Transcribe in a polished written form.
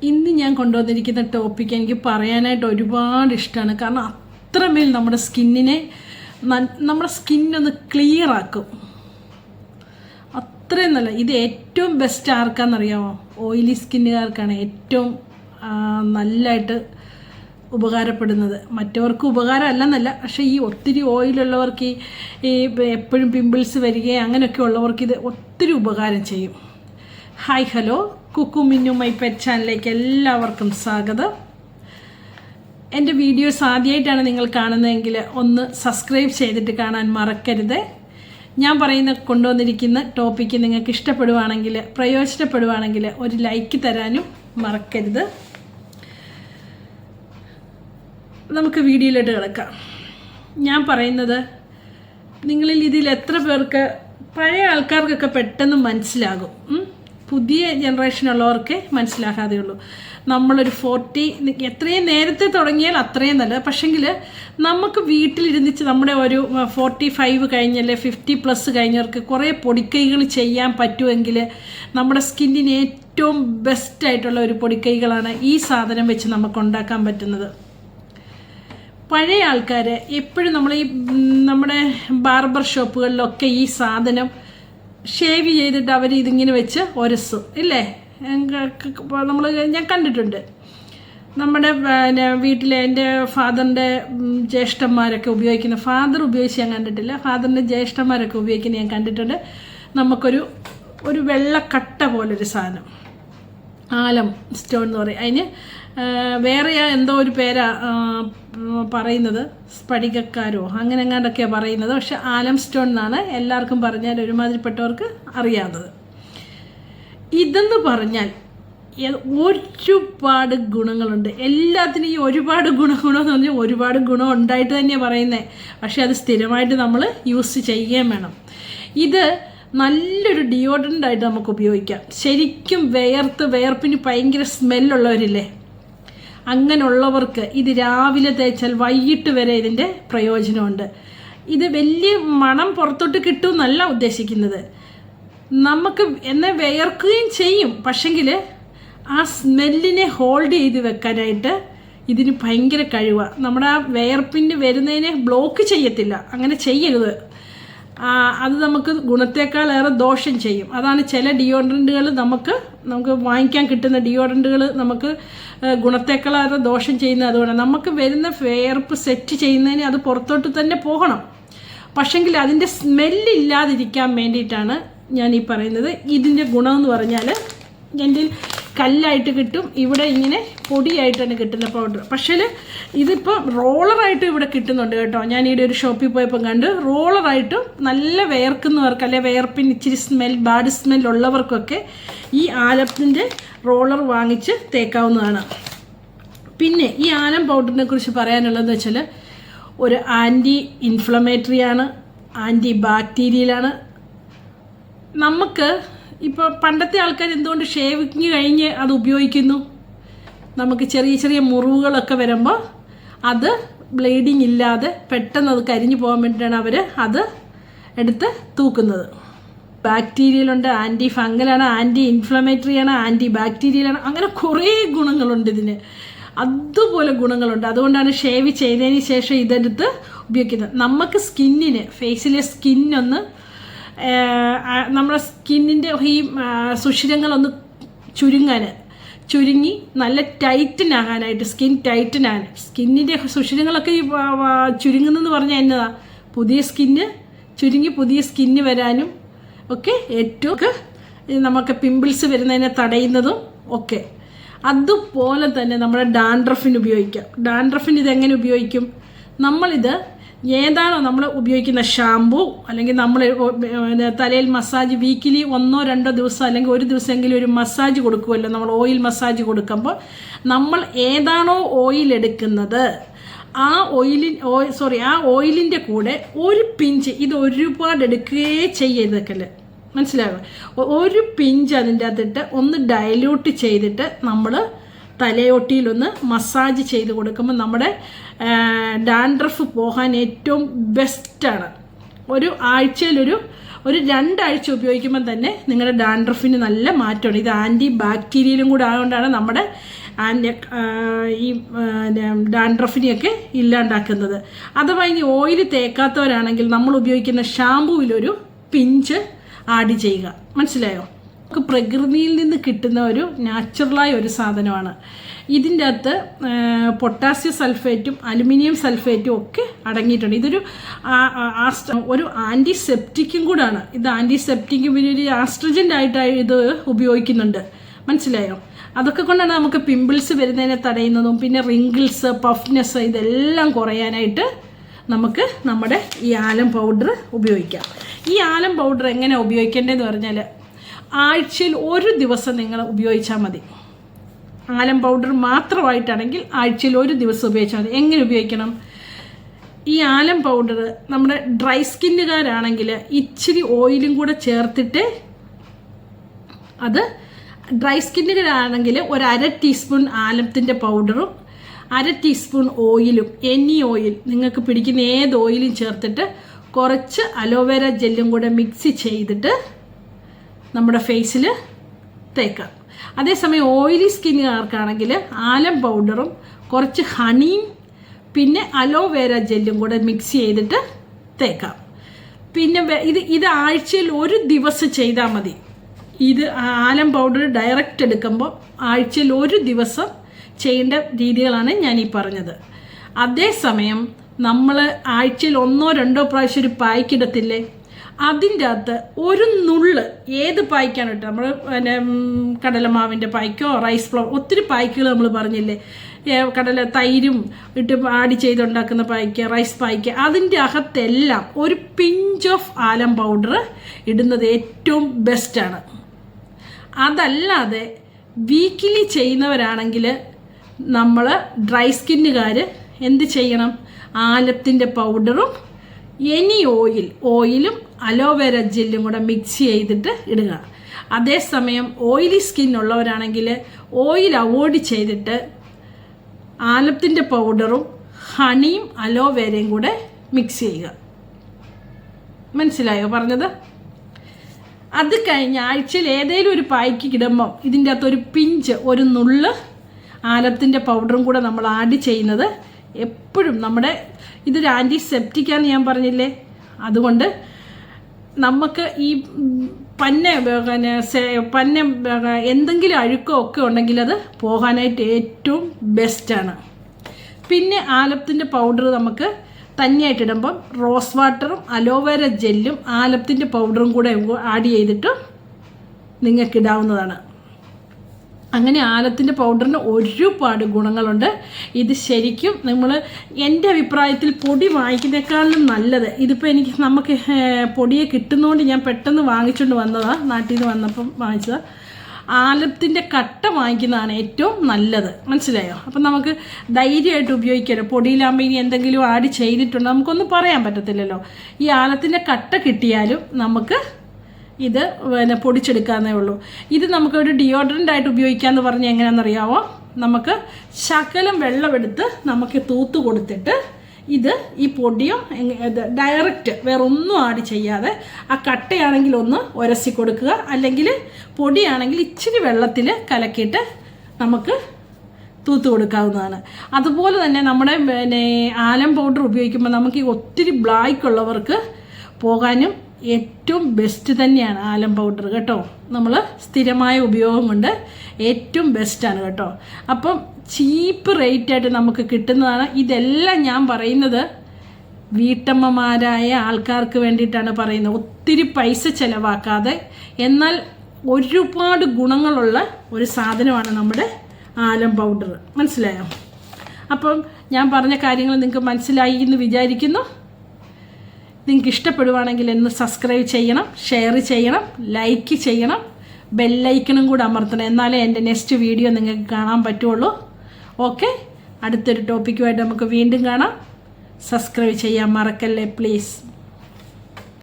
ഇന്ന് ഞാൻ കൊണ്ടുവന്നിരിക്കുന്ന ടോപ്പിക്ക് എനിക്ക് പറയാനായിട്ട് ഒരുപാട് ഇഷ്ടമാണ്. കാരണം അത്രമേൽ നമ്മുടെ സ്കിന്നൊന്ന് ക്ലിയർ ആക്കും. അത്രയും നല്ല. ഇത് ഏറ്റവും ബെസ്റ്റ് ആർക്കാണെന്നറിയാമോ? ഓയിലി സ്കിന്നുകാർക്കാണ് ഏറ്റവും നല്ലതായിട്ട് ഉപകാരപ്പെടുന്നത്. മറ്റവർക്ക് ഉപകാരം അല്ലെന്നല്ല, പക്ഷേ ഈ ഒത്തിരി ഓയിലുള്ളവർക്ക് ഈ എപ്പോഴും പിമ്പിൾസ് വരികയും അങ്ങനെയൊക്കെ ഉള്ളവർക്ക് ഇത് ഒത്തിരി ഉപകാരം ചെയ്യും. Hi hello, Kukku Minnu my pet ചാനലിലേക്ക് എല്ലാവർക്കും സ്വാഗതം. എൻ്റെ വീഡിയോസ് ആദ്യമായിട്ടാണ് നിങ്ങൾ കാണുന്നതെങ്കിൽ ഒന്ന് സബ്സ്ക്രൈബ് ചെയ്തിട്ട് കാണാൻ മറക്കരുത്. ഞാൻ കൊണ്ടുവന്നിരിക്കുന്ന ടോപ്പിക്ക് നിങ്ങൾക്ക് ഇഷ്ടപ്പെടുവാണെങ്കിൽ, പ്രയോജനപ്പെടുവാണെങ്കിൽ ഒരു ലൈക്ക് തരാനും മറക്കരുത്. നമുക്ക് വീഡിയോയിലോട്ട് കിടക്കാം. ഞാൻ പറയുന്നത് നിങ്ങളിൽ ഇതിൽ എത്ര പേർക്ക്, പഴയ ആൾക്കാർക്കൊക്കെ പെട്ടെന്ന് മനസ്സിലാകും, പുതിയ ജനറേഷനുള്ളവർക്ക് മനസ്സിലാകാതെയുള്ളൂ. നമ്മളൊരു 40 എത്രയും നേരത്തെ തുടങ്ങിയാൽ അത്രയും നല്ലത്. പക്ഷെങ്കിൽ നമുക്ക് വീട്ടിലിരുന്നിച്ച് നമ്മുടെ ഒരു 45 കഴിഞ്ഞല്ലേ 50+ കഴിഞ്ഞവർക്ക് കുറേ പൊടിക്കൈകൾ ചെയ്യാൻ പറ്റുമെങ്കിൽ നമ്മുടെ സ്കിന്നിന് ഏറ്റവും ബെസ്റ്റായിട്ടുള്ള ഒരു പൊടിക്കൈകളാണ് ഈ സാധനം വെച്ച് നമുക്ക് ഉണ്ടാക്കാൻ പറ്റുന്നത്. പഴയ ആൾക്കാർ എപ്പോഴും നമ്മുടെ ബാർബർ ഷോപ്പുകളിലൊക്കെ ഈ സാധനം ഷേവ് ചെയ്തിട്ട് അവർ ഇതിങ്ങനെ വെച്ച് ഒരസും ഇല്ലേ? ഞാൻ കണ്ടിട്ടുണ്ട്. നമ്മുടെ വീട്ടിലെ എൻ്റെ ഫാദറിൻ്റെ ജ്യേഷ്ഠന്മാരൊക്കെ ഉപയോഗിക്കുന്ന, ഫാദർ ഉപയോഗിച്ച് ഞാൻ കണ്ടിട്ടില്ല, ഫാദറിൻ്റെ ജ്യേഷ്ഠന്മാരൊക്കെ ഉപയോഗിക്കുന്ന ഞാൻ കണ്ടിട്ടുണ്ട്. നമുക്കൊരു വെള്ളക്കട്ട പോലൊരു സാധനം, ആലം സ്റ്റോൺ എന്ന് പറയും. അതിന് വേറെ എന്തോ ഒരു പേരാ പറയുന്നത്, സ്ഫടികക്കാരോ അങ്ങനെ എങ്ങാണ്ടൊക്കെയാണ് പറയുന്നത്. പക്ഷെ ആലം സ്റ്റോൺ എന്നാണ് എല്ലാവർക്കും പറഞ്ഞാൽ ഒരുമാതിരിപ്പെട്ടവർക്ക് അറിയാവുന്നത്. ഇതെന്ന് പറഞ്ഞാൽ ഒരുപാട് ഗുണങ്ങളുണ്ട്. എല്ലാത്തിനും ഈ ഒരുപാട് ഗുണമെന്ന് പറഞ്ഞാൽ ഒരുപാട് ഗുണം ഉണ്ടായിട്ട് തന്നെയാണ് പറയുന്നത്. പക്ഷെ അത് സ്ഥിരമായിട്ട് നമ്മൾ യൂസ് ചെയ്യുകയും വേണം. ഇത് നല്ലൊരു ഡിയോഡറൻ്റായിട്ട് നമുക്ക് ഉപയോഗിക്കാം. ശരിക്കും വിയർപ്പിന് ഭയങ്കര സ്മെല്ലുള്ളവരില്ലേ, അങ്ങനെയുള്ളവർക്ക് ഇത് രാവിലെ തേച്ചാൽ വൈകിട്ട് വരെ ഇതിൻ്റെ പ്രയോജനമുണ്ട്. ഇത് വലിയ മണം പുറത്തോട്ട് കിട്ടുമെന്നല്ല ഉദ്ദേശിക്കുന്നത്. നമുക്ക് എന്നാൽ വിയർക്കുകയും ചെയ്യും, പക്ഷെങ്കിൽ ആ സ്മെല്ലിനെ ഹോൾഡ് ചെയ്ത് വെക്കാനായിട്ട് ഇതിന് ഭയങ്കര കഴിവാണ്. നമ്മുടെ ആ വിയർപ്പിന് വരുന്നതിനെ ബ്ലോക്ക് ചെയ്യത്തില്ല. അങ്ങനെ ചെയ്യരുത്. അത് നമുക്ക് ഗുണത്തേക്കാളേറെ ദോഷം ചെയ്യും. അതാണ് ചില ഡിയോഡറൻറ്റുകൾ നമുക്ക് വാങ്ങിക്കാൻ കിട്ടുന്ന ഡിയോഡറൻറ്റുകൾ നമുക്ക് ഗുണത്തേക്കാളേറെ ദോഷം ചെയ്യുന്നത്. അതുകൊണ്ട് നമുക്ക് വരുന്ന വിയർപ്പ് സെറ്റ് ചെയ്യുന്നതിന് അത് പുറത്തോട്ട് തന്നെ പോകണം. പക്ഷെങ്കിൽ അതിൻ്റെ സ്മെല്ലില്ലാതിരിക്കാൻ വേണ്ടിയിട്ടാണ് ഞാൻ ഈ പറയുന്നത്. ഇതിൻ്റെ ഗുണമെന്ന് പറഞ്ഞാൽ എൻ്റെ കല്ലായിട്ട് കിട്ടും, ഇവിടെ ഇങ്ങനെ പൊടിയായിട്ടാണ് കിട്ടുന്ന പൗഡർ. പക്ഷേ ഇതിപ്പോൾ റോളറായിട്ട് ഇവിടെ കിട്ടുന്നുണ്ട് കേട്ടോ. ഞാൻ ഇവിടെ ഒരു ഷോപ്പിൽ പോയപ്പോൾ കണ്ട് റോളറായിട്ടും നല്ല വിയർക്കുന്നവർക്ക്, അല്ലെ വിയർപ്പിന് ഇച്ചിരി ബാഡ് സ്മെല്ലുള്ളവർക്കൊക്കെ ഈ ആലത്തിൻ്റെ റോളർ വാങ്ങിച്ച് തേക്കാവുന്നതാണ്. പിന്നെ ഈ ആലം പൗഡറിനെ കുറിച്ച് പറയാനുള്ളതെന്ന് വെച്ചാൽ ഒരു ആൻറ്റി ഇൻഫ്ലമേറ്ററിയാണ്, ആൻറ്റി ബാക്ടീരിയലാണ്. നമുക്ക് ഇപ്പോൾ പണ്ടത്തെ ആൾക്കാർ എന്തുകൊണ്ട് ഷേവിങ് കഴിഞ്ഞ് അത് ഉപയോഗിക്കുന്നു? നമുക്ക് ചെറിയ ചെറിയ മുറിവുകളൊക്കെ വരുമ്പോൾ അത് ബ്ലീഡിങ് ഇല്ലാതെ പെട്ടെന്ന് അത് കരിഞ്ഞു പോകാൻ വേണ്ടിയിട്ടാണ് അവർ അത് എടുത്ത് തൂക്കുന്നത്. ബാക്ടീരിയലുണ്ട്, ആൻറ്റി ഫംഗലാണ്, ആൻറ്റി ഇൻഫ്ലമേറ്ററിയാണ്, ആൻറ്റി ബാക്ടീരിയലാണ്, അങ്ങനെ കുറേ ഗുണങ്ങളുണ്ട് ഇതിന്. അതുപോലെ ഗുണങ്ങളുണ്ട്. അതുകൊണ്ടാണ് ഷേവ് ചെയ്തതിന് ശേഷം ഇതെടുത്ത് ഉപയോഗിക്കുന്നത്. നമുക്ക് സ്കിന്നിന്, ഫേസിലെ സ്കിന്നൊന്ന്, നമ്മുടെ സ്കിന്നിൻ്റെ ഈ സുഷിരങ്ങളൊന്ന് ചുരുങ്ങി നല്ല ടൈറ്റനാകാനായിട്ട്, സ്കിൻ ടൈറ്റനാകാൻ, സ്കിന്നിൻ്റെ സുഷിരങ്ങളൊക്കെ ഈ ചുരുങ്ങുന്നെന്ന് പറഞ്ഞാൽ എന്നതാ, പുതിയ സ്കിന്ന് വരാനും ഒക്കെ ഏറ്റവും നമുക്ക് പിമ്പിൾസ് വരുന്നതിനെ തടയുന്നതും ഒക്കെ. അതുപോലെ തന്നെ നമ്മുടെ ഡാൻഡ്രഫിന് ഉപയോഗിക്കാം. ഡാൻഡ്രഫിന് ഇതെങ്ങനെ ഉപയോഗിക്കും? നമ്മളിത് ഏതാണോ നമ്മൾ ഉപയോഗിക്കുന്ന ഷാമ്പു, അല്ലെങ്കിൽ നമ്മൾ തലയിൽ മസാജ് വീക്കിലി 1-2 ദിവസം അല്ലെങ്കിൽ ഒരു ദിവസമെങ്കിലും ഒരു മസാജ് കൊടുക്കുമല്ലോ, നമ്മൾ ഓയിൽ മസാജ് കൊടുക്കുമ്പോൾ നമ്മൾ ഏതാണോ ഓയിൽ എടുക്കുന്നത് ആ ഓയിലിൻ്റെ കൂടെ ഒരു പിഞ്ച്, ഇത് ഒരുപാട് എടുക്കുകയേ ചെയ്യരുതക്കല്ലേ, മനസ്സിലാകും, ഒരു പിഞ്ച് അതിൻ്റെ അകത്തിട്ട് ഒന്ന് ഡൈല്യൂട്ട് ചെയ്തിട്ട് നമ്മൾ തലയോട്ടിയിലൊന്ന് മസാജ് ചെയ്ത് കൊടുക്കുമ്പോൾ നമ്മുടെ ഡാൻഡ്രഫ് പോകാൻ ഏറ്റവും ബെസ്റ്റാണ്. ഒരു ആഴ്ചയിലൊരു ഒരു 2 ആഴ്ച ഉപയോഗിക്കുമ്പോൾ തന്നെ നിങ്ങളുടെ ഡാൻഡ്രഫിന് നല്ല മാറ്റമാണ്. ഇത് ആൻറ്റി ബാക്ടീരിയലും കൂടെ ആയതുകൊണ്ടാണ് നമ്മുടെ ഈ ഡാൻഡ്രഫിനെയൊക്കെ ഇല്ലാണ്ടാക്കുന്നത്. അഥവാ ഇനി ഓയിൽ തേക്കാത്തവരാണെങ്കിൽ നമ്മൾ ഉപയോഗിക്കുന്ന ഷാമ്പൂവിലൊരു പിഞ്ച് ആഡ് ചെയ്യുക. മനസ്സിലായോ? നമുക്ക് പ്രകൃതിയിൽ നിന്ന് കിട്ടുന്ന ഒരു നാച്ചുറലായ ഒരു സാധനമാണ്. ഇതിൻ്റെ അകത്ത് പൊട്ടാസ്യം സൾഫേറ്റും അലുമിനിയം സൾഫേറ്റും ഒക്കെ അടങ്ങിയിട്ടുണ്ട്. ഇതൊരു ഒരു ആൻറ്റിസെപ്റ്റിക്കും കൂടാണ്. ഇത് ആൻറ്റിസെപ്റ്റിക്കും പിന്നെ ഒരു ആസ്ട്രജൻ്റ് ആയിട്ട് ഇത് ഉപയോഗിക്കുന്നുണ്ട്. മനസ്സിലായോ? അതൊക്കെ കൊണ്ടാണ് നമുക്ക് പിമ്പിൾസ് വരുന്നതിനെ തടയുന്നതും പിന്നെ റിങ്കിൾസ്, പഫ്നെസ് ഇതെല്ലാം കുറയാനായിട്ട് നമുക്ക് നമ്മുടെ ഈ ആലം പൗഡർ ഉപയോഗിക്കാം. ഈ ആലം പൗഡർ എങ്ങനെ ഉപയോഗിക്കേണ്ടതെന്ന് പറഞ്ഞാൽ ആഴ്ചയിൽ 1 ദിവസം നിങ്ങൾ ഉപയോഗിച്ചാൽ മതി. ആലം പൗഡർ മാത്രമായിട്ടാണെങ്കിൽ ആഴ്ചയിൽ 1 ദിവസം ഉപയോഗിച്ചാൽ മതി. എങ്ങനെ ഉപയോഗിക്കണം? ഈ ആലം പൗഡർ നമ്മുടെ ഡ്രൈ സ്കിന്നുകാരാണെങ്കിൽ ഇച്ചിരി ഓയിലും കൂടെ ചേർത്തിട്ട്, അത് ഡ്രൈ സ്കിന്നുകാരാണെങ്കിൽ ഒരു 1/2 ടീസ്പൂൺ ആലത്തിൻ്റെ പൗഡറും 1/2 ടീസ്പൂൺ ഓയിലും, എനി ഓയിൽ നിങ്ങൾക്ക് പിടിക്കുന്ന ഏത് ഓയിലും ചേർത്തിട്ട് കുറച്ച് അലോവേര ജെല്ലും കൂടെ മിക്സ് ചെയ്തിട്ട് നമ്മുടെ ഫേസിൽ തേക്കാം. അതേസമയം ഓയിലി സ്കിന്നുകാർക്കാണെങ്കിൽ ആലം പൗഡറും കുറച്ച് ഹണിയും പിന്നെ അലോവേര ജെല്ലും കൂടെ മിക്സ് ചെയ്തിട്ട് തേക്കാം. പിന്നെ ഇത് ആഴ്ചയിൽ 1 ദിവസം ചെയ്താൽ മതി. ഇത് ആലം പൗഡർ ഡയറക്റ്റ് എടുക്കുമ്പോൾ ആഴ്ചയിൽ 1 ദിവസം ചെയ്യേണ്ട രീതികളാണ് ഞാൻ ഈ പറഞ്ഞത്. അതേസമയം നമ്മൾ ആഴ്ചയിൽ 1-2 പ്രാവശ്യം ഒരു പായ്ക്കിടത്തില്ലേ, അതിൻ്റെ അകത്ത് ഒരു നുള്ള് ഏത് പായ്ക്കാണ് കേട്ടോ, നമ്മൾ പിന്നെ കടലമാവിൻ്റെ പായ്ക്കോ റൈസ് ഫ്ലോർ ഒത്തിരി പായ്ക്കുകൾ നമ്മൾ പറഞ്ഞില്ലേ, കടല തൈരും ഇട്ട് ആഡ് ചെയ്തുണ്ടാക്കുന്ന പായ്ക്ക്, റൈസ് പായ്ക്ക്, അതിൻ്റെ അകത്തെല്ലാം ഒരു പിഞ്ച് ഓഫ് ആലം പൗഡർ ഇടുന്നത് ഏറ്റവും ബെസ്റ്റാണ്. അതല്ലാതെ വീക്കിലി ചെയ്യുന്നവരാണെങ്കിൽ നമ്മൾ ഡ്രൈ സ്കിന്നുകാർ എന്ത് ചെയ്യണം? ആലത്തിൻ്റെ പൗഡറും എനി ഓയിലും അലോവേര ജെല്ലും കൂടെ മിക്സ് ചെയ്തിട്ട് ഇടുക. അതേസമയം ഓയിലി സ്കിൻ ഉള്ളവരാണെങ്കിൽ ഓയിൽ അവോയ്ഡ് ചെയ്തിട്ട് ആലത്തിൻ്റെ പൗഡറും ഹണിയും അലോവേരയും കൂടെ മിക്സ് ചെയ്യുക. മനസ്സിലായോ പറഞ്ഞത്? അത് കഴിഞ്ഞ് ആഴ്ചയിൽ ഏതെങ്കിലും ഒരു പായ്ക്ക് ഇടുമ്പം ഇതിൻ്റെ അകത്ത് ഒരു പിഞ്ച്, ഒരു നുള്ള് ആലത്തിൻ്റെ പൗഡറും കൂടെ നമ്മൾ ആഡ് ചെയ്യുന്നത് എപ്പോഴും നമ്മുടെ ഇതൊരു ആൻറ്റിസെപ്റ്റിക്കാന്ന് ഞാൻ പറഞ്ഞില്ലേ, അതുകൊണ്ട് നമുക്ക് ഈ പന്ന എന്തെങ്കിലും അഴുക്കോ ഒക്കെ ഉണ്ടെങ്കിൽ അത് പോകാനായിട്ട് ഏറ്റവും ബെസ്റ്റാണ്. പിന്നെ ആലത്തിൻ്റെ പൗഡർ നമുക്ക് തന്നെയായിട്ടിടുമ്പം റോസ് വാട്ടറും അലോവേര ജെല്ലും ആലത്തിൻ്റെ പൗഡറും കൂടെ ആഡ് ചെയ്തിട്ട് നിങ്ങൾക്ക് ഇടാവുന്നതാണ്. അങ്ങനെ ആലത്തിൻ്റെ പൗഡറിന് ഒരുപാട് ഗുണങ്ങളുണ്ട്. ഇത് ശരിക്കും നമ്മൾ എൻ്റെ അഭിപ്രായത്തിൽ പൊടി വാങ്ങിക്കുന്നേക്കാളും നല്ലത്, ഇതിപ്പോൾ നമുക്ക് പൊടിയെ കിട്ടുന്നതുകൊണ്ട് ഞാൻ പെട്ടെന്ന് വാങ്ങിച്ചുകൊണ്ട് വന്നതാണ്, നാട്ടിൽ നിന്ന് വന്നപ്പം വാങ്ങിച്ചതാണ്. ആലത്തിൻ്റെ കട്ട വാങ്ങിക്കുന്നതാണ് ഏറ്റവും നല്ലത്. മനസ്സിലായോ? അപ്പം നമുക്ക് ധൈര്യമായിട്ട് ഉപയോഗിക്കാമല്ലോ. പൊടിയിലാകുമ്പോൾ ഇനി എന്തെങ്കിലും ആഡ് ചെയ്തിട്ടുണ്ടോ നമുക്കൊന്നും പറയാൻ പറ്റത്തില്ലല്ലോ. ഈ ആലത്തിൻ്റെ കട്ട കിട്ടിയാലും നമുക്ക് ഇത് പിന്നെ പൊടിച്ചെടുക്കാവുന്നേ ഉള്ളൂ. ഇത് നമുക്കൊരു ഡിയോഡ്രൻ്റ് ആയിട്ട് ഉപയോഗിക്കാമെന്ന് പറഞ്ഞാൽ എങ്ങനെയാണെന്നറിയാമോ? നമുക്ക് ശകലം വെള്ളമെടുത്ത് നമുക്ക് തൂത്ത് കൊടുത്തിട്ട് ഈ പൊടിയോ ഡയറക്റ്റ് വേറെ ഒന്നും ആഡ് ചെയ്യാതെ ആ കട്ടയാണെങ്കിൽ ഒന്ന് ഉരസി കൊടുക്കുക, അല്ലെങ്കിൽ പൊടിയാണെങ്കിൽ ഇച്ചിരി വെള്ളത്തിൽ കലക്കിയിട്ട് നമുക്ക് തൂത്ത് കൊടുക്കാവുന്നതാണ്. അതുപോലെ തന്നെ നമ്മുടെ പിന്നെ ആലം പൗഡർ ഉപയോഗിക്കുമ്പോൾ നമുക്ക് ഈ ഒത്തിരി ബ്ലാക്ക് ഉള്ളവർക്ക് പോകാനും ഏറ്റവും ബെസ്റ്റ് തന്നെയാണ് ആലം പൗഡർ കേട്ടോ. നമ്മൾ സ്ഥിരമായ ഉപയോഗം കൊണ്ട് ഏറ്റവും ബെസ്റ്റാണ് കേട്ടോ. അപ്പം ചീപ്പ് റേറ്റായിട്ട് നമുക്ക് കിട്ടുന്നതാണ്. ഇതെല്ലാം ഞാൻ പറയുന്നത് വീട്ടമ്മമാരായ ആൾക്കാർക്ക് വേണ്ടിയിട്ടാണ് പറയുന്നത്. ഒത്തിരി പൈസ ചിലവാക്കാതെ എന്നാൽ ഒരുപാട് ഗുണങ്ങളുള്ള ഒരു സാധനമാണ് നമ്മുടെ ആലം പൗഡർ. മനസ്സിലായോ? അപ്പം ഞാൻ പറഞ്ഞ കാര്യങ്ങൾ നിങ്ങൾക്ക് മനസ്സിലായി എന്ന് വിചാരിക്കുന്നു. നിങ്ങൾക്ക് ഇഷ്ടപ്പെടുവാണെങ്കിൽ ഒന്ന് സബ്സ്ക്രൈബ് ചെയ്യണം, ഷെയർ ചെയ്യണം, ലൈക്ക് ചെയ്യണം, ബെല്ലൈക്കണും കൂടെ അമർത്തണം. എന്നാലേ എൻ്റെ നെക്സ്റ്റ് വീഡിയോ നിങ്ങൾക്ക് കാണാൻ പറ്റുള്ളൂ. ഓക്കെ, അടുത്തൊരു ടോപ്പിക്കുമായിട്ട് നമുക്ക് വീണ്ടും കാണാം. സബ്സ്ക്രൈബ് ചെയ്യാൻ മറക്കല്ലേ പ്ലീസ്.